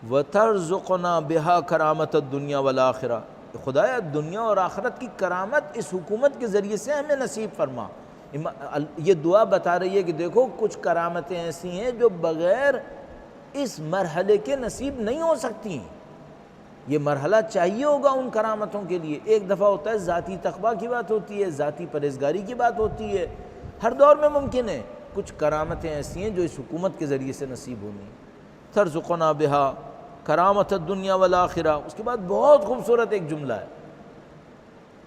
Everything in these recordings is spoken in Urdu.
وَتَرْزُقْنَا بِهَا کرامت الدنیا والآخرہ، خدایا دنیا اور آخرت کی کرامت اس حکومت کے ذریعے سے ہمیں نصیب فرما۔ یہ دعا بتا رہی ہے کہ دیکھو کچھ کرامتیں ایسی ہیں جو بغیر اس مرحلے کے نصیب نہیں ہو سکتی ہیں، یہ مرحلہ چاہیے ہوگا ان کرامتوں کے لیے۔ ایک دفعہ ہوتا ہے ذاتی تقویٰ کی بات ہوتی ہے، ذاتی پرہیزگاری کی بات ہوتی ہے، ہر دور میں ممکن ہے۔ کچھ کرامتیں ایسی ہیں جو اس حکومت کے ذریعے سے نصیب ہونی ہیں۔ ترزقنا بہا کرامت الدنیا والآخرہ۔ اس کے بعد بہت خوبصورت ایک جملہ ہے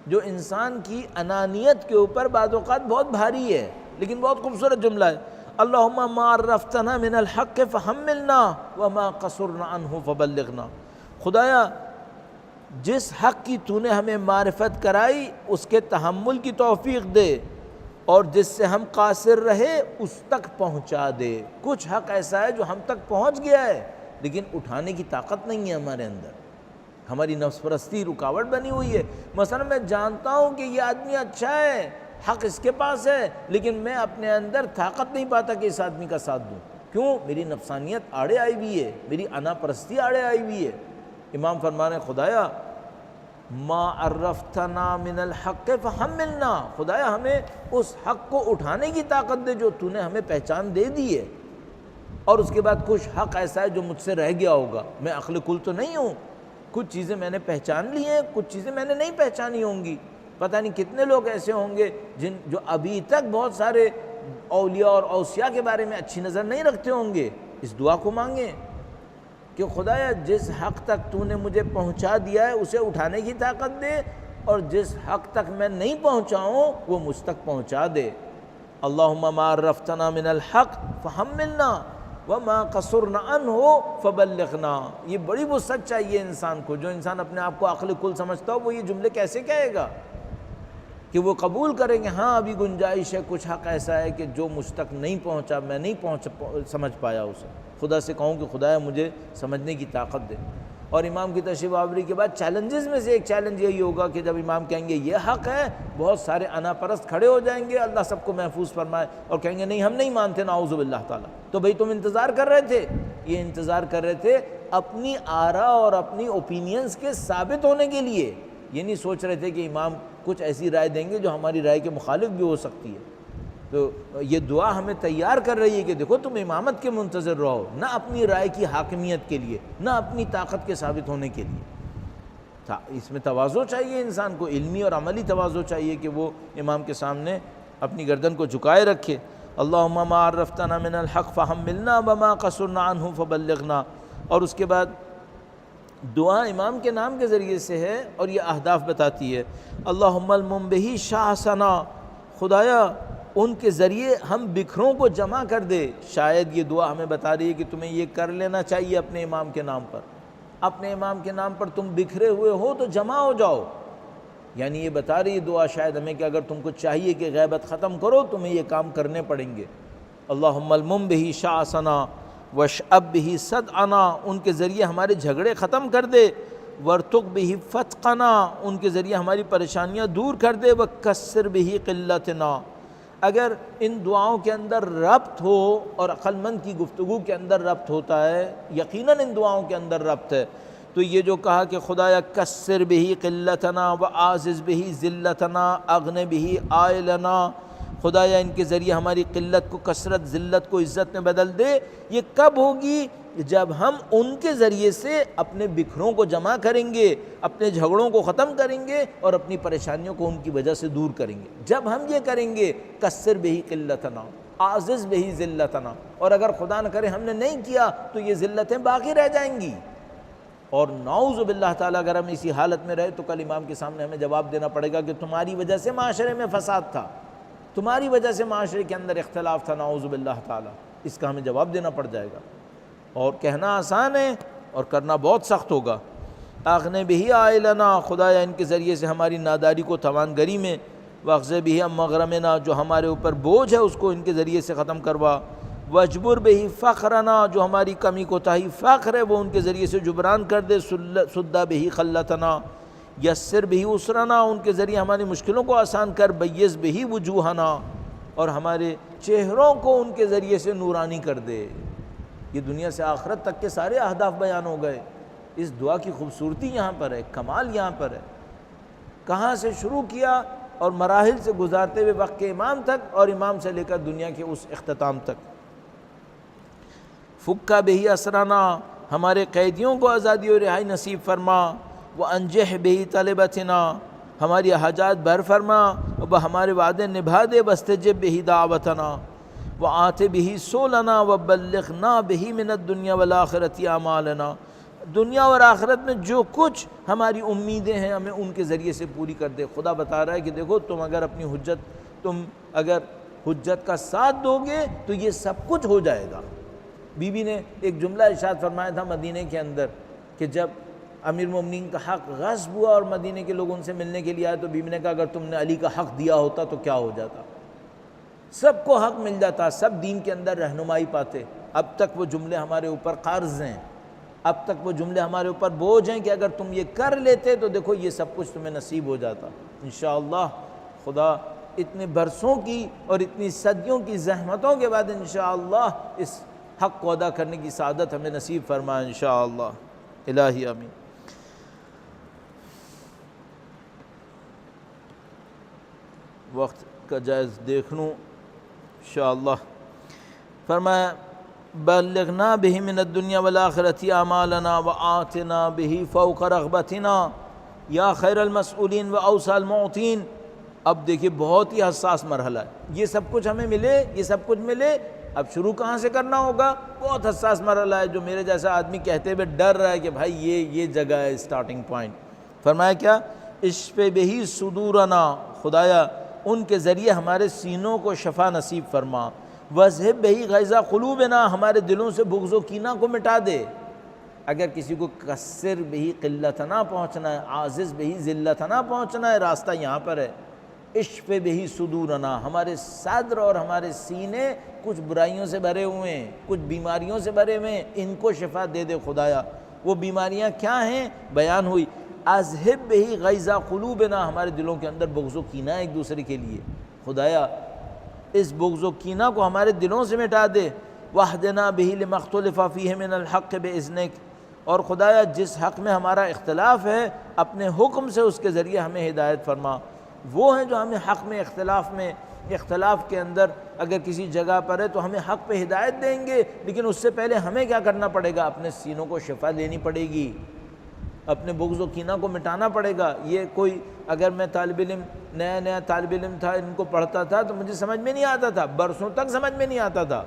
جو انسان کی انانیت کے اوپر بعض اوقات بہت بھاری ہے، لیکن بہت خوبصورت جملہ ہے۔ اللہم ما عرفتنا من الحق فحملنا وما قصرنا عنہ فبلغنا۔ خدایا جس حق کی تو نے ہمیں معرفت کرائی اس کے تحمل کی توفیق دے، اور جس سے ہم قاصر رہے اس تک پہنچا دے۔ کچھ حق ایسا ہے جو ہم تک پہنچ گیا ہے لیکن اٹھانے کی طاقت نہیں ہے ہمارے اندر، ہماری نفس پرستی رکاوٹ بنی ہوئی ہے۔ مثلا میں جانتا ہوں کہ یہ آدمی اچھا ہے، حق اس کے پاس ہے، لیکن میں اپنے اندر طاقت نہیں پاتا کہ اس آدمی کا ساتھ دوں۔ کیوں؟ میری نفسانیت آڑے آئی ہوئی ہے، میری انا پرستی آڑے آئی ہوئی ہے۔ امام فرمانے خدایا ما عرفتنا من الحق فحملنا، خدایا ہمیں اس حق کو اٹھانے کی طاقت دے جو تو نے ہمیں پہچان دے دی ہے۔ اور اس کے بعد کچھ حق ایسا ہے جو مجھ سے رہ گیا ہوگا، میں عقل کل تو نہیں ہوں، کچھ چیزیں میں نے پہچان لی ہیں، کچھ چیزیں میں نے نہیں پہچانی ہوں گی۔ پتہ نہیں کتنے لوگ ایسے ہوں گے جو ابھی تک بہت سارے اولیاء اور اوصیاء کے بارے میں اچھی نظر نہیں رکھتے ہوں گے۔ اس دعا کو مانگیں کہ خدایا جس حق تک تو نے مجھے پہنچا دیا ہے اسے اٹھانے کی طاقت دے، اور جس حق تک میں نہیں پہنچا ہوں وہ مجھ تک پہنچا دے۔ اللہم ما عرفتنا من الحق فحملنا وما قصرنا عنہ فبلغنا۔ یہ بڑی وسعت چاہیے انسان کو۔ جو انسان اپنے آپ کو عقل کل سمجھتا ہو وہ یہ جملے کیسے کہے گا کہ وہ قبول کریں گے ہاں ابھی گنجائش ہے، کچھ حق ایسا ہے کہ جو مجھ تک نہیں پہنچا، میں نہیں سمجھ پایا اسے۔ خدا سے کہوں کہ خدایا مجھے سمجھنے کی طاقت دے۔ اور امام کی تشریف آوری کے بعد چیلنجز میں سے ایک چیلنج یہی ہوگا کہ جب امام کہیں گے یہ حق ہے، بہت سارے انا پرست کھڑے ہو جائیں گے، اللہ سب کو محفوظ فرمائے، اور کہیں گے نہیں ہم نہیں مانتے، نعوذ باللہ تعالیٰ۔ تو بھئی تم انتظار کر رہے تھے، یہ انتظار کر رہے تھے اپنی آراء اور اپنی اوپینینز کے ثابت ہونے کے لیے، یہ نہیں سوچ رہے تھے کہ امام کچھ ایسی رائے دیں گے جو ہماری رائے کے مخالف بھی ہو سکتی ہے۔ تو یہ دعا ہمیں تیار کر رہی ہے کہ دیکھو تم امامت کے منتظر رہو، نہ اپنی رائے کی حاکمیت کے لیے، نہ اپنی طاقت کے ثابت ہونے کے لیے۔ اس میں تواضع چاہیے انسان کو، علمی اور عملی تواضع چاہیے کہ وہ امام کے سامنے اپنی گردن کو جھکائے رکھے۔ اللہم ما عرفتنا من الحق فحملنا وما قصرنا عنہ فبلغنا۔ اور اس کے بعد دعا امام کے نام کے ذریعے سے ہے اور یہ اہداف بتاتی ہے۔ اللہم المم بہ شاہسنا، خدایا ان کے ذریعے ہم بکھروں کو جمع کر دے۔ شاید یہ دعا ہمیں بتا رہی ہے کہ تمہیں یہ کر لینا چاہیے اپنے امام کے نام پر، اپنے امام کے نام پر تم بکھرے ہوئے ہو تو جمع ہو جاؤ۔ یعنی یہ بتا رہی ہے دعا شاید ہمیں کہ اگر تم کو چاہیے کہ غیبت ختم کرو تمہیں یہ کام کرنے پڑیں گے۔ اللہم المم بہ شاہسنا واشأب بہ صدعنا، ان کے ذریعے ہمارے جھگڑے ختم کر دے۔ ورتق بہ فتقنا، ان کے ذریعے ہماری پریشانیاں دور کر دے۔ وکسر بہ قلتنا، اگر ان دعاؤں کے اندر ربط ہو اور عقل مند کی گفتگو کے اندر ربط ہوتا ہے، یقیناً ان دعاؤں کے اندر ربط ہے، تو یہ جو کہا کہ خدایا کسر بہ قلتنا وعازز بہ ذلتنا اغن بہ عائلنا، خدایا ان کے ذریعے ہماری قلت کو کثرت، ذلت کو عزت میں بدل دے۔ یہ کب ہوگی؟ جب ہم ان کے ذریعے سے اپنے بکھروں کو جمع کریں گے، اپنے جھگڑوں کو ختم کریں گے اور اپنی پریشانیوں کو ان کی وجہ سے دور کریں گے۔ جب ہم یہ کریں گے کسر بہ قلتنا عازز بہ ذلتنا، اور اگر خدا نہ کرے ہم نے نہیں کیا تو یہ ذلتیں باقی رہ جائیں گی، اور نعوذ باللہ تعالیٰ اگر ہم اسی حالت میں رہے تو کل امام کے سامنے ہمیں جواب دینا پڑے گا کہ تمہاری وجہ سے معاشرے میں فساد تھا، تمہاری وجہ سے معاشرے کے اندر اختلاف تھا، نعوذ باللہ تعالیٰ۔ اس کا ہمیں جواب دینا پڑ جائے گا، اور کہنا آسان ہے اور کرنا بہت سخت ہوگا۔ اغن بہ عائلنا، خدایا ان کے ذریعے سے ہماری ناداری کو توانگری میں، واخذ بہ مغرمنا، جو ہمارے اوپر بوجھ ہے اس کو ان کے ذریعے سے ختم کروا۔ وجبر بہ فخرنا، جو ہماری کمی کوتاہی فخر ہے وہ ان کے ذریعے سے جبران کر دے۔ سد بہ خلتنا یسر بہ اسرنا، ان کے ذریعے ہماری مشکلوں کو آسان کر۔ بیض بہ وجوہنا، اور ہمارے چہروں کو ان کے ذریعے سے نورانی کر دے۔ یہ دنیا سے آخرت تک کے سارے اہداف بیان ہو گئے۔ اس دعا کی خوبصورتی یہاں پر ہے، کمال یہاں پر ہے، کہاں سے شروع کیا اور مراحل سے گزارتے ہوئے وقت کے امام تک، اور امام سے لے کر دنیا کے اس اختتام تک۔ فکا بہی اسرانا، ہمارے قیدیوں کو آزادی و رہائی نصیب فرما، وانجح بہی طلبتنا، ہماری حاجات بھر فرما، و ہمارے وعدے نبھا دے، واستجب بہی دعوتنا، وآت بہی سولنا، وبلغنا بہی من الدنیا والآخرۃ اعمالنا، دنیا اور آخرت میں جو کچھ ہماری امیدیں ہیں ہمیں ان کے ذریعے سے پوری کر دے۔ خدا بتا رہا ہے کہ دیکھو تم اگر حجت کا ساتھ دو گے تو یہ سب کچھ ہو جائے گا۔ بی بی نے ایک جملہ ارشاد فرمایا تھا مدینہ کے اندر کہ جب امیر المومنین کا حق غصب ہوا اور مدینہ کے لوگ ان سے ملنے کے لیے آئے تو بی بی نے کہا اگر تم نے علی کا حق دیا ہوتا تو کیا ہو جاتا، سب کو حق مل جاتا، سب دین کے اندر رہنمائی پاتے۔ اب تک وہ جملے ہمارے اوپر قرض ہیں، اب تک وہ جملے ہمارے اوپر بوجھ ہیں کہ اگر تم یہ کر لیتے تو دیکھو یہ سب کچھ تمہیں نصیب ہو جاتا۔ انشاءاللہ خدا اتنے برسوں کی اور اتنی صدیوں کی زحمتوں کے بعد انشاءاللہ اس حق کو ادا کرنے کی سعادت ہمیں نصیب فرمائے انشاءاللہ۔ الہی آمین۔ وقت کا جائز دیکھ لوں انشاءاللہ۔ فرمایا بلغنا بہ من الدنیا والآخرۃ اعمالنا وآتنا بہ فوق رغبتنا یا خیر المسئولین واوسع المعطین۔ اب دیکھیے بہت ہی حساس مرحلہ ہے، یہ سب کچھ ہمیں ملے، یہ سب کچھ ملے، اب شروع کہاں سے کرنا ہوگا؟ بہت حساس مرحلہ ہے جو میرے جیسا آدمی کہتے ہوئے ڈر رہا ہے کہ بھائی یہ جگہ ہے اسٹارٹنگ پوائنٹ۔ فرمایا کیا؟ اشف بہی صدورنا، خدایا ان کے ذریعے ہمارے سینوں کو شفا نصیب فرما، وذہب بہی غیظ قلوبنا، ہمارے دلوں سے بغض و کینہ کو مٹا دے۔ اگر کسی کو کثر بہی قلتنا پہنچنا ہے، عاجز بہی ذلتنا پہنچنا ہے، راستہ یہاں پر ہے۔ اشف بہی صدورنا، ہمارے صدر اور ہمارے سینے کچھ برائیوں سے بھرے ہوئے ہیں، کچھ بیماریوں سے بھرے ہوئے ہیں، ان کو شفا دے دے خدایا۔ وہ بیماریاں کیا ہیں؟ بیان ہوئی۔ اذہب بہی غیظ قلوبنا، ہمارے دلوں کے اندر بغض و کینہ ایک دوسرے کے لیے، خدایا اس بغض و کینہ کو ہمارے دلوں سے مٹا دے۔ واہدنا بہی لما اختلف فیہ من الحق باذنک، اور خدایا جس حق میں ہمارا اختلاف ہے اپنے حکم سے اس کے ذریعے ہمیں ہدایت فرما۔ وہ ہیں جو ہمیں حق میں اختلاف کے اندر اگر کسی جگہ پر ہے تو ہمیں حق پہ ہدایت دیں گے، لیکن اس سے پہلے ہمیں کیا کرنا پڑے گا؟ اپنے سینوں کو شفا دینی پڑے گی، اپنے بغض و کینہ کو مٹانا پڑے گا۔ یہ کوئی اگر میں نیا طالب علم تھا، ان کو پڑھتا تھا تو مجھے سمجھ میں نہیں آتا تھا، برسوں تک سمجھ میں نہیں آتا تھا،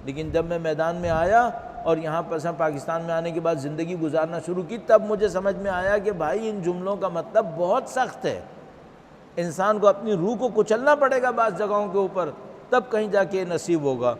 لیکن جب میں میدان میں آیا اور یہاں پر پاکستان میں آنے کے بعد زندگی گزارنا شروع کی تب مجھے سمجھ میں آیا کہ بھائی ان جملوں کا مطلب بہت سخت ہے، انسان کو اپنی روح کو کچلنا پڑے گا بعض جگہوں کے اوپر، تب کہیں جا کے نصیب ہوگا۔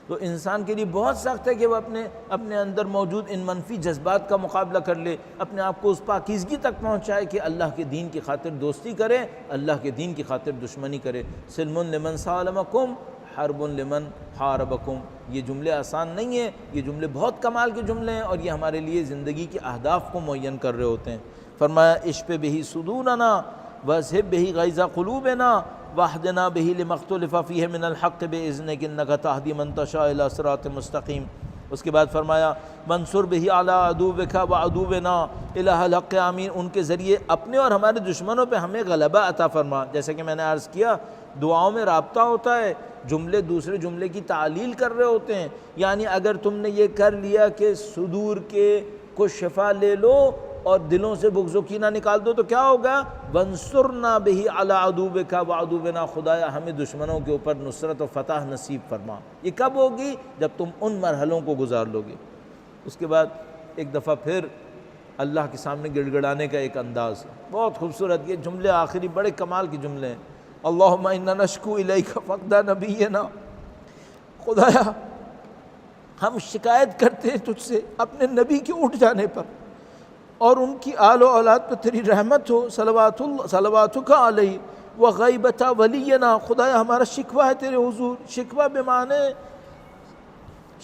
تو انسان کے لیے بہت سخت ہے کہ وہ اپنے اندر موجود ان منفی جذبات کا مقابلہ کر لے، اپنے آپ کو اس پاکیزگی تک پہنچائے کہ اللہ کے دین کی خاطر دوستی کرے، اللہ کے دین کی خاطر دشمنی کرے۔ سلم لمن سالمکم حرب لمن حاربکم، یہ جملے آسان نہیں ہیں، یہ جملے بہت کمال کے جملے ہیں اور یہ ہمارے لیے زندگی کے اہداف کو معین کر رہے ہوتے ہیں۔ فرمایا اشف بہی صدورنا واذہب بہی غیظ قلوبنا واہدنا بہی لما اختلف فیہ من الحق باذنک انک تہدی من تشاء الی صراط مستقیم۔ اس کے بعد فرمایا منصر بہی علی عدوک وعدونا الہ الحق آمین، ان کے ذریعے اپنے اور ہمارے دشمنوں پہ ہمیں غلبہ عطا فرما۔ جیسے کہ میں نے عرض کیا دعاؤں میں رابطہ ہوتا ہے، جملے دوسرے جملے کی تعلیل کر رہے ہوتے ہیں، یعنی اگر تم نے یہ کر لیا کہ صدور کے کو شفا لے لو اور دلوں سے بغض و کینہ نکال دو تو کیا ہوگا؟ وانصرنا بہی علی عدوک وعدونا، خدایا ہمیں دشمنوں کے اوپر نصرت و فتح نصیب فرما۔ یہ کب ہوگی؟ جب تم ان مرحلوں کو گزار لو گے۔ اس کے بعد ایک دفعہ پھر اللہ کے سامنے گڑ گڑانے کا ایک انداز بہت خوبصورت، یہ جملے آخری بڑے کمال کے جملے ہیں۔ اللہم انا نشکو الیک فقد نبینا، خدایا ہم شکایت کرتے ہیں تجھ سے اپنے نبی کے اٹھ جانے پر اور ان کی آل و اولاد پر تیری رحمت ہو، صلواتک علیہ وغیبت ولینا، خدایا ہمارا شکوہ ہے تیرے حضور۔ شکوہ بمعنی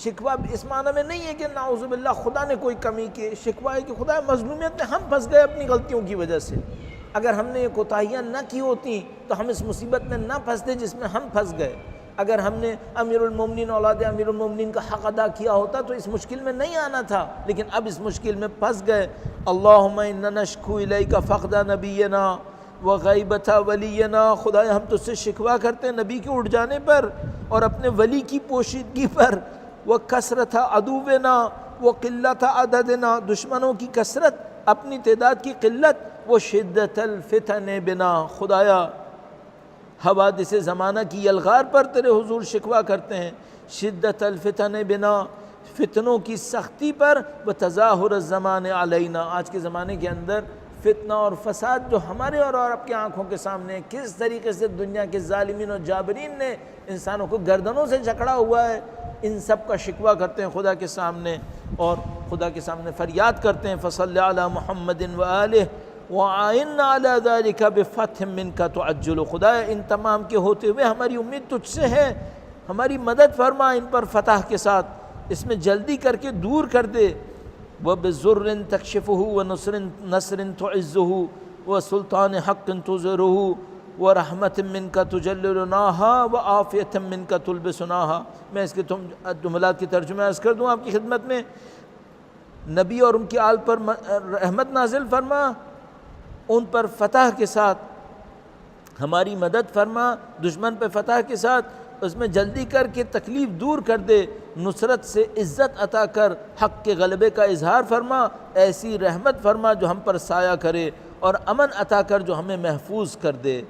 شکوہ اس معنی میں نہیں ہے کہ نعوذ باللہ خدا نے کوئی کمی کی، شکوہ ہے کہ خدا مظلومیت میں ہم پھنس گئے اپنی غلطیوں کی وجہ سے، اگر ہم نے یہ کوتاہیاں نہ کی ہوتی تو ہم اس مصیبت میں نہ پھنستے جس میں ہم پھنس گئے۔ اگر ہم نے امیر المومنین اولاد امیر المومنین کا حق ادا کیا ہوتا تو اس مشکل میں نہیں آنا تھا، لیکن اب اس مشکل میں پھنس گئے۔ اللہم انا نشکو الیک فقد نبینا وغیبت ولینا، خدایا ہم تجھ سے شکوہ کرتے ہیں نبی کے اٹھ جانے پر اور اپنے ولی کی پوشیدگی پر، وکثرت عدونا وقلت عددنا، دشمنوں کی کثرت، اپنی تعداد کی قلت، وشدت الفتن بنا، خدایا حوادث زمانہ کی یلغار پر تیرے حضور شکوہ کرتے ہیں، شدت الفتن بنا، فتنوں کی سختی پر، وتظاہر الزمان علینا، آج کے زمانے کے اندر فتنہ اور فساد جو ہمارے اور آپ کی آنکھوں کے سامنے کس طریقے سے دنیا کے ظالمین اور جابرین نے انسانوں کو گردنوں سے جکڑا ہوا ہے، ان سب کا شکوہ کرتے ہیں خدا کے سامنے اور خدا کے سامنے فریاد کرتے ہیں۔ فصلی علی محمد وآلہ وَعَائِنَّا عَلَى ذَلِكَ بِفَتْحٍ مِّنْكَ تُعَجِّلُ، خدایا ان تمام کے ہوتے ہوئے ہماری امید تجھ سے ہے، ہماری مدد فرما ان پر فتح کے ساتھ، اس میں جلدی کر کے دور کر دے۔ وَبِزُرٍ تَكْشِفُهُ وَنَصْرٍ تُعِزُّهُ وَسُلْطَانِ حَقٍ تُظْهِرُهُ وَرَحْمَةٍ مِّنْكَ تُجَلِّلُنَاهَا وَعَافِيَةٍ مِّنْكَ تُلْبِسُنَاهَا۔ میں اس کے جملات کی ترجمہ عرض کر دوں آپ کی خدمت میں، نبی اور ان کی آل پر رحمت نازل فرما، ان پر فتح کے ساتھ ہماری مدد فرما، دشمن پہ فتح کے ساتھ اس میں جلدی کر کے تکلیف دور کر دے، نصرت سے عزت عطا کر، حق کے غلبے کا اظہار فرما، ایسی رحمت فرما جو ہم پر سایہ کرے اور امن عطا کر جو ہمیں محفوظ کر دے۔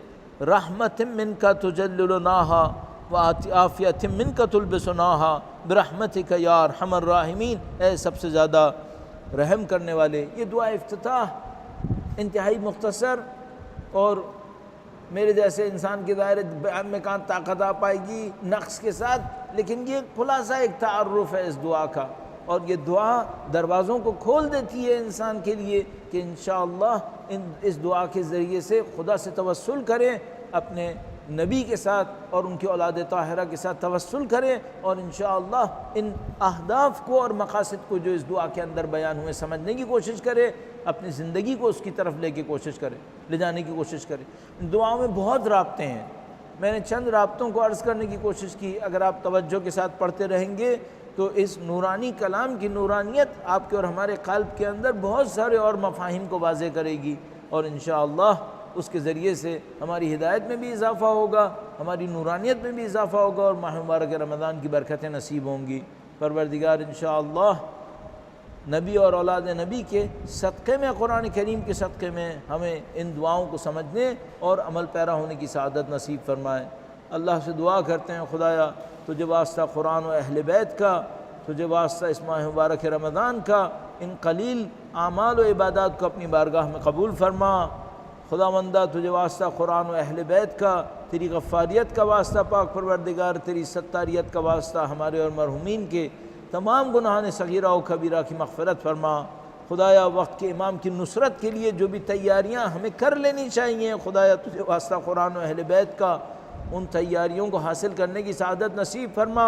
رحمت منک تجللناہا وعافیت منک تلبسناہا برحمتک یا ارحم الراحمین، اے سب سے زیادہ رحم کرنے والے۔ یہ دعا افتتاح انتہائی مختصر، اور میرے جیسے انسان کے دائرے بیان میں کہاں طاقت آ پائے گی نقص کے ساتھ، لیکن یہ خلاصہ ایک تعارف ہے اس دعا کا، اور یہ دعا دروازوں کو کھول دیتی ہے انسان کے لیے کہ انشاءاللہ اس دعا کے ذریعے سے خدا سے توسل کریں، اپنے نبی کے ساتھ اور ان کی اولاد طاہرہ کے ساتھ توسل کریں، اور انشاءاللہ ان اہداف کو اور مقاصد کو جو اس دعا کے اندر بیان ہوئے سمجھنے کی کوشش کریں، اپنی زندگی کو اس کی طرف لے جانے کی کوشش کریں۔ ان دعاؤں میں بہت رابطے ہیں، میں نے چند رابطوں کو عرض کرنے کی کوشش کی، اگر آپ توجہ کے ساتھ پڑھتے رہیں گے تو اس نورانی کلام کی نورانیت آپ کے اور ہمارے قلب کے اندر بہت سارے اور مفاہیم کو واضح کرے گی، اور انشاءاللہ اس کے ذریعے سے ہماری ہدایت میں بھی اضافہ ہوگا، ہماری نورانیت میں بھی اضافہ ہوگا، اور ماہ مبارک رمضان کی برکتیں نصیب ہوں گی۔ پروردگار انشاءاللہ نبی اور اولاد نبی کے صدقے میں، قرآن کریم کے صدقے میں ہمیں ان دعاؤں کو سمجھنے اور عمل پیرا ہونے کی سعادت نصیب فرمائے۔ اللہ سے دعا کرتے ہیں خدایا تجھے واسطہ قرآن و اہل بیت کا، تجھے واسطہ اس ماہ مبارک رمضان کا، ان قلیل اعمال و عبادات کو اپنی بارگاہ میں قبول فرما۔ خداوندہ تجھے واسطہ قرآن و اہل بیت کا، تیری غفاریت کا واسطہ پاک پروردگار، تیری ستاریت کا واسطہ ہمارے اور مرحومین کے تمام گناہان صغیرہ و کبیرہ کی مغفرت فرما۔ خدایا وقت کے امام کی نصرت کے لیے جو بھی تیاریاں ہمیں کر لینی چاہیے، خدایا تجھے واسطہ قرآن و اہل بیت کا، ان تیاریوں کو حاصل کرنے کی سعادت نصیب فرما،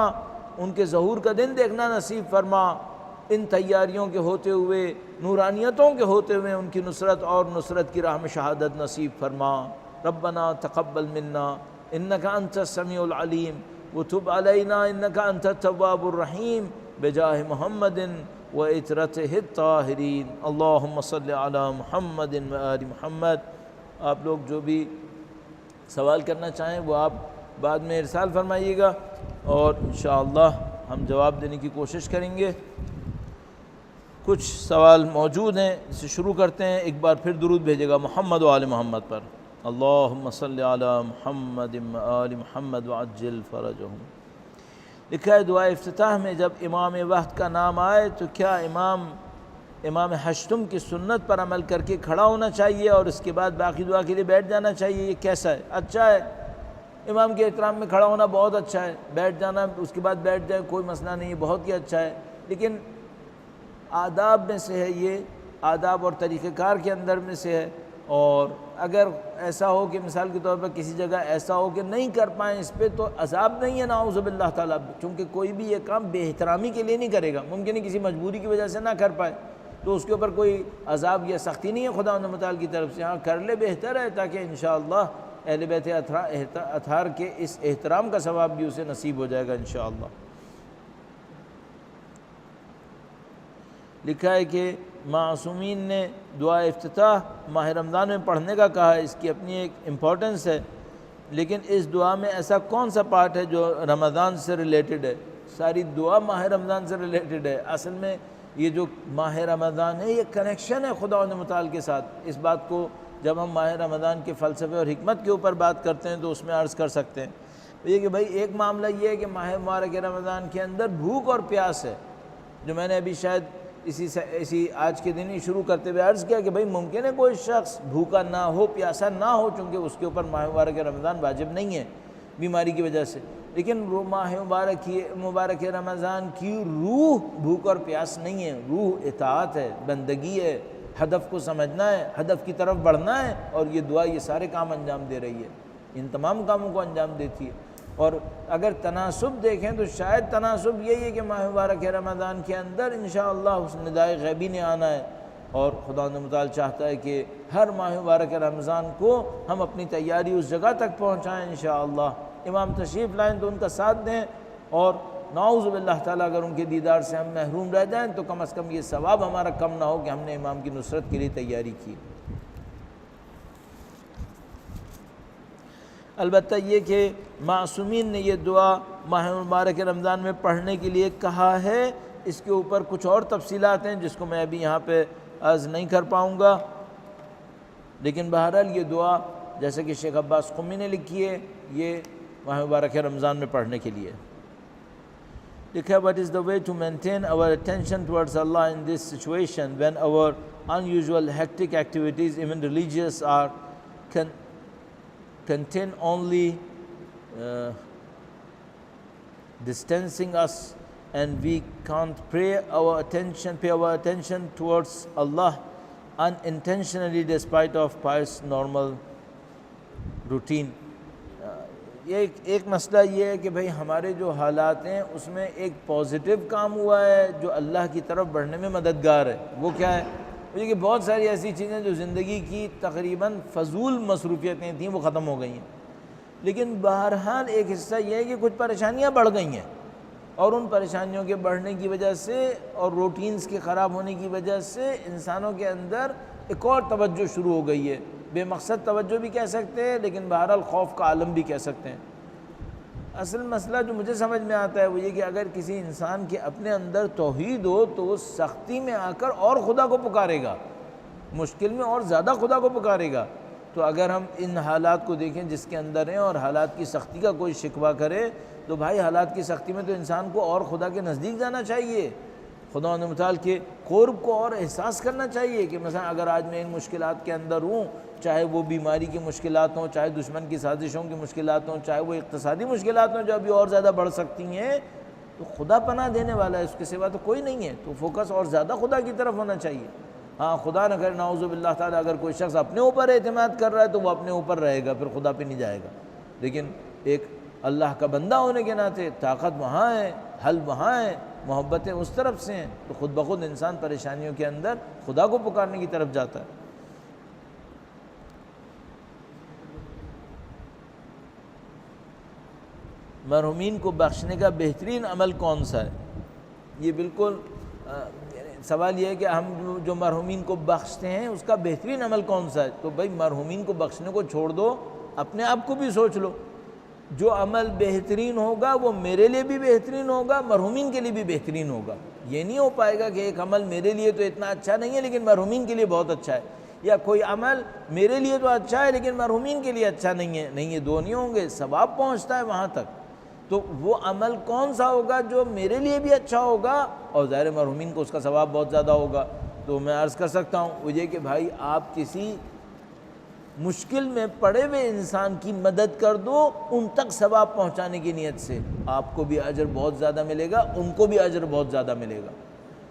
ان کے ظہور کا دن دیکھنا نصیب فرما، ان تیاریوں کے ہوتے ہوئے، نورانیتوں کے ہوتے ہوئے ان کی نصرت اور نصرت کی راہ میں شہادت نصیب فرما۔ ربنا تقبل منا انک انت السمیع العلیم وتب علینا انک انت التواب الرحیم بجاہ محمد وعطرتہ الطاہرین۔ اللہم صلی علی محمد وآل محمد۔ آپ لوگ جو بھی سوال کرنا چاہیں وہ آپ بعد میں ارسال فرمائیے گا، اور انشاءاللہ ہم جواب دینے کی کوشش کریں گے۔ کچھ سوال موجود ہیں، اسے شروع کرتے ہیں۔ ایک بار پھر درود بھیجے گا محمد و آل محمد پر۔ اللہم صلی علی محمد و آل محمد وعجل فرجہم۔ لکھا ہے دعا افتتاح میں جب امام وقت کا نام آئے تو کیا امام ہشتم کی سنت پر عمل کر کے کھڑا ہونا چاہیے اور اس کے بعد باقی دعا کے لیے بیٹھ جانا چاہیے؟ یہ کیسا ہے؟ اچھا ہے، امام کے احترام میں کھڑا ہونا بہت اچھا ہے، بیٹھ جانا اس کے بعد بیٹھ جائے کوئی مسئلہ نہیں ہے، بہت ہی اچھا ہے، لیکن آداب میں سے ہے، یہ آداب اور طریقہ کار کے اندر میں سے ہے۔ اور اگر ایسا ہو کہ مثال کے طور پر کسی جگہ ایسا ہو کہ نہیں کر پائیں اس پہ، تو عذاب نہیں ہے نعوذ باللہ تعالیٰ، چونکہ کوئی بھی یہ کام بے احترامی کے لیے نہیں کرے گا، ممکن ہے کسی مجبوری کی وجہ سے نہ کر پائے تو اس کے اوپر کوئی عذاب یا سختی نہیں ہے خدا متعال کی طرف سے۔ ہاں کر لے بہتر ہے، تاکہ انشاءاللہ اہل بیت اطہار کے اس احترام کا ثواب بھی اسے نصیب ہو جائے گا انشاءاللہ۔ لکھا ہے کہ معصومین نے دعا افتتاح ماہ رمضان میں پڑھنے کا کہا ہے، اس کی اپنی ایک امپورٹنس ہے، لیکن اس دعا میں ایسا کون سا پارٹ ہے جو رمضان سے ریلیٹڈ ہے؟ ساری دعا ماہ رمضان سے ریلیٹڈ ہے۔ اصل میں یہ جو ماہ رمضان ہے یہ کنیکشن ہے خدا متعال کے ساتھ۔ اس بات کو جب ہم ماہ رمضان کے فلسفے اور حکمت کے اوپر بات کرتے ہیں تو اس میں عرض کر سکتے ہیں یہ کہ بھائی ایک معاملہ یہ ہے کہ ماہ مبارک رمضان کے اندر بھوک اور پیاس ہے، جو میں نے ابھی شاید اسی آج کے دن ہی شروع کرتے ہوئے عرض کیا کہ بھائی ممکن ہے کوئی شخص بھوکا نہ ہو، پیاسا نہ ہو، چونکہ اس کے اوپر ماہ مبارک رمضان واجب نہیں ہے بیماری کی وجہ سے، لیکن ماہ مبارک رمضان کی روح بھوک اور پیاس نہیں ہے، روح اطاعت ہے، بندگی ہے، ہدف کو سمجھنا ہے، ہدف کی طرف بڑھنا ہے، اور یہ دعا یہ سارے کام انجام دے رہی ہے، ان تمام کاموں کو انجام دیتی ہے۔ اور اگر تناسب دیکھیں تو شاید تناسب یہی ہے کہ ماہ مبارک رمضان کے اندر انشاءاللہ اس ندائے غیبی نے آنا ہے، اور خدا متعال چاہتا ہے کہ ہر ماہ مبارک رمضان کو ہم اپنی تیاری اس جگہ تک پہنچائیں انشاءاللہ۔ امام تشریف لائیں تو ان کا ساتھ دیں، اور نعوذ باللہ تعالیٰ اگر ان کے دیدار سے ہم محروم رہ جائیں تو کم از کم یہ ثواب ہمارا کم نہ ہو کہ ہم نے امام کی نصرت کے لیے تیاری کی۔ البتہ یہ کہ معصومین نے یہ دعا ماہ مبارک رمضان میں پڑھنے کے لیے کہا ہے، اس کے اوپر کچھ اور تفصیلات ہیں جس کو میں ابھی یہاں پہ عرض نہیں کر پاؤں گا، لیکن بہرحال یہ دعا جیسے کہ شیخ عباس قمی نے لکھی ہے یہ ماہ مبارک رمضان میں پڑھنے کے لیے۔ لکھا ہے what is the way to maintain our attention towards Allah in this situation when our unusual hectic activities, even religious, are contain only distancing us, and we can't pay our attention towards Allah unintentionally despite of pious normal routine۔ ایک مسئلہ یہ ہے کہ بھئی ہمارے جو حالات ہیں اس میں ایک پازیٹیو کام ہوا ہے جو اللہ کی طرف بڑھنے میں مددگار ہے، وہ کیا ہے؟ وہ یہ کہ بہت ساری ایسی چیزیں جو زندگی کی تقریباً فضول مصروفیتیں تھیں وہ ختم ہو گئی ہیں، لیکن بہرحال ایک حصہ یہ ہے کہ کچھ پریشانیاں بڑھ گئی ہیں، اور ان پریشانیوں کے بڑھنے کی وجہ سے اور روٹینز کے خراب ہونے کی وجہ سے انسانوں کے اندر ایک اور توجہ شروع ہو گئی ہے، بے مقصد توجہ بھی کہہ سکتے ہیں لیکن بہرحال خوف کا عالم بھی کہہ سکتے ہیں۔ اصل مسئلہ جو مجھے سمجھ میں آتا ہے وہ یہ کہ اگر کسی انسان کے اپنے اندر توحید ہو تو وہ سختی میں آ کر اور خدا کو پکارے گا، مشکل میں اور زیادہ خدا کو پکارے گا۔ تو اگر ہم ان حالات کو دیکھیں جس کے اندر ہیں اور حالات کی سختی کا کوئی شکوہ کرے تو بھائی حالات کی سختی میں تو انسان کو اور خدا کے نزدیک جانا چاہیے، خدا متعال کے قرب کو اور احساس کرنا چاہیے کہ مثلا اگر آج میں ان مشکلات کے اندر ہوں، چاہے وہ بیماری کی مشکلات ہوں، چاہے دشمن کی سازشوں کی مشکلات ہوں، چاہے وہ اقتصادی مشکلات ہوں جو ابھی اور زیادہ بڑھ سکتی ہیں، تو خدا پناہ دینے والا ہے، اس کے سوا تو کوئی نہیں ہے، تو فوکس اور زیادہ خدا کی طرف ہونا چاہیے۔ ہاں خدا نہ کرے نعوذ باللہ تعالیٰ اگر کوئی شخص اپنے اوپر اعتماد کر رہا ہے تو وہ اپنے اوپر رہے گا، پھر خدا پہ نہیں جائے گا، لیکن ایک اللہ کا بندہ ہونے کے ناطے طاقت وہاں ہے، حل وہاں ہے، محبتیں اس طرف سے ہیں، تو خود بخود انسان پریشانیوں کے اندر خدا کو پکارنے کی طرف جاتا ہے۔ مرحومین کو بخشنے کا بہترین عمل کون سا ہے؟ یہ بالکل سوال یہ ہے کہ ہم جو مرحومین کو بخشتے ہیں اس کا بہترین عمل کون سا ہے؟ تو بھائی مرحومین کو بخشنے کو چھوڑ دو، اپنے آپ کو بھی سوچ لو، جو عمل بہترین ہوگا وہ میرے لیے بھی بہترین ہوگا، مرحومین کے لیے بھی بہترین ہوگا۔ یہ نہیں ہو پائے گا کہ ایک عمل میرے لیے تو اتنا اچھا نہیں ہے لیکن مرحومین کے لیے بہت اچھا ہے، یا کوئی عمل میرے لیے تو اچھا ہے لیکن مرحومین کے لیے اچھا نہیں ہے، نہیں، یہ دو نہیں ہوں گے، ثواب پہنچتا ہے وہاں تک۔ تو وہ عمل کون سا ہوگا جو میرے لیے بھی اچھا ہوگا اور ظاہر مرحومین کو اس کا ثواب بہت زیادہ ہوگا؟ تو میں عرض کر سکتا ہوں وہ یہ کہ بھائی آپ کسی مشکل میں پڑے ہوئے انسان کی مدد کر دو، ان تک ثواب پہنچانے کی نیت سے، آپ کو بھی اجر بہت زیادہ ملے گا، ان کو بھی اجر بہت زیادہ ملے گا۔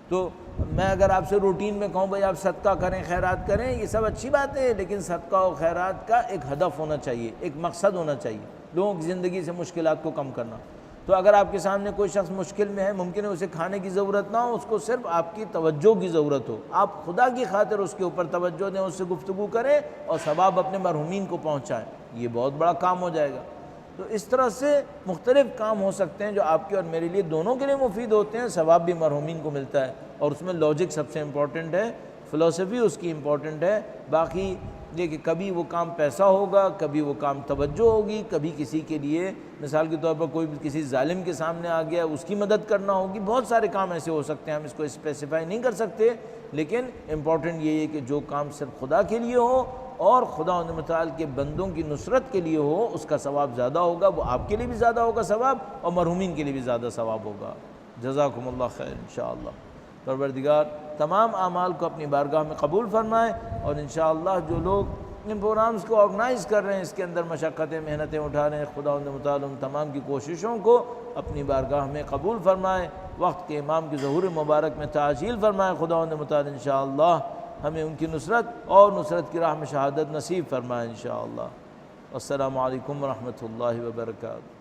تو میں اگر آپ سے روٹین میں کہوں بھائی آپ صدقہ کریں، خیرات کریں، یہ سب اچھی باتیں ہیں، لیکن صدقہ و خیرات کا ایک ہدف ہونا چاہیے، ایک مقصد ہونا چاہیے، لوگوں کی زندگی سے مشکلات کو کم کرنا۔ تو اگر آپ کے سامنے کوئی شخص مشکل میں ہے، ممکن ہے اسے کھانے کی ضرورت نہ ہو، اس کو صرف آپ کی توجہ کی ضرورت ہو، آپ خدا کی خاطر اس کے اوپر توجہ دیں، اس سے گفتگو کریں اور ثواب اپنے مرحومین کو پہنچائیں، یہ بہت بڑا کام ہو جائے گا۔ تو اس طرح سے مختلف کام ہو سکتے ہیں جو آپ کے اور میرے لیے دونوں کے لیے مفید ہوتے ہیں، ثواب بھی مرحومین کو ملتا ہے، اور اس میں لاجک سب سے امپورٹنٹ ہے، فلسفی اس کی امپورٹنٹ ہے۔ باقی یہ کہ کبھی وہ کام پیسہ ہوگا، کبھی وہ کام توجہ ہوگی، کبھی کسی کے لیے مثال کے طور پر کوئی کسی ظالم کے سامنے آ گیا اس کی مدد کرنا ہوگی، بہت سارے کام ایسے ہو سکتے ہیں، ہم اس کو اسپیسیفائی نہیں کر سکتے، لیکن امپورٹنٹ یہ ہے کہ جو کام صرف خدا کے لیے ہو اور خدا متعال کے بندوں کی نصرت کے لیے ہو، اس کا ثواب زیادہ ہوگا، وہ آپ کے لیے بھی زیادہ ہوگا ثواب، اور مرحومین کے لیے بھی زیادہ ثواب ہوگا۔ جزاکم اللہ خیر انشاءاللہ۔ پروردگار تمام اعمال کو اپنی بارگاہ میں قبول فرمائے، اور انشاءاللہ جو لوگ ان پروگرامز کو آرگنائز کر رہے ہیں، اس کے اندر مشقتیں محنتیں اٹھا رہے ہیں، خدا متعال ان تمام کی کوششوں کو اپنی بارگاہ میں قبول فرمائے، وقت کے امام کی ظہور مبارک میں تعجیل فرمائے، خدا متعال انشاءاللہ ہمیں ان کی نصرت اور نصرت کی راہ میں شہادت نصیب فرمائے انشاءاللہ۔ السلام علیکم ورحمۃ اللہ وبرکاتہ۔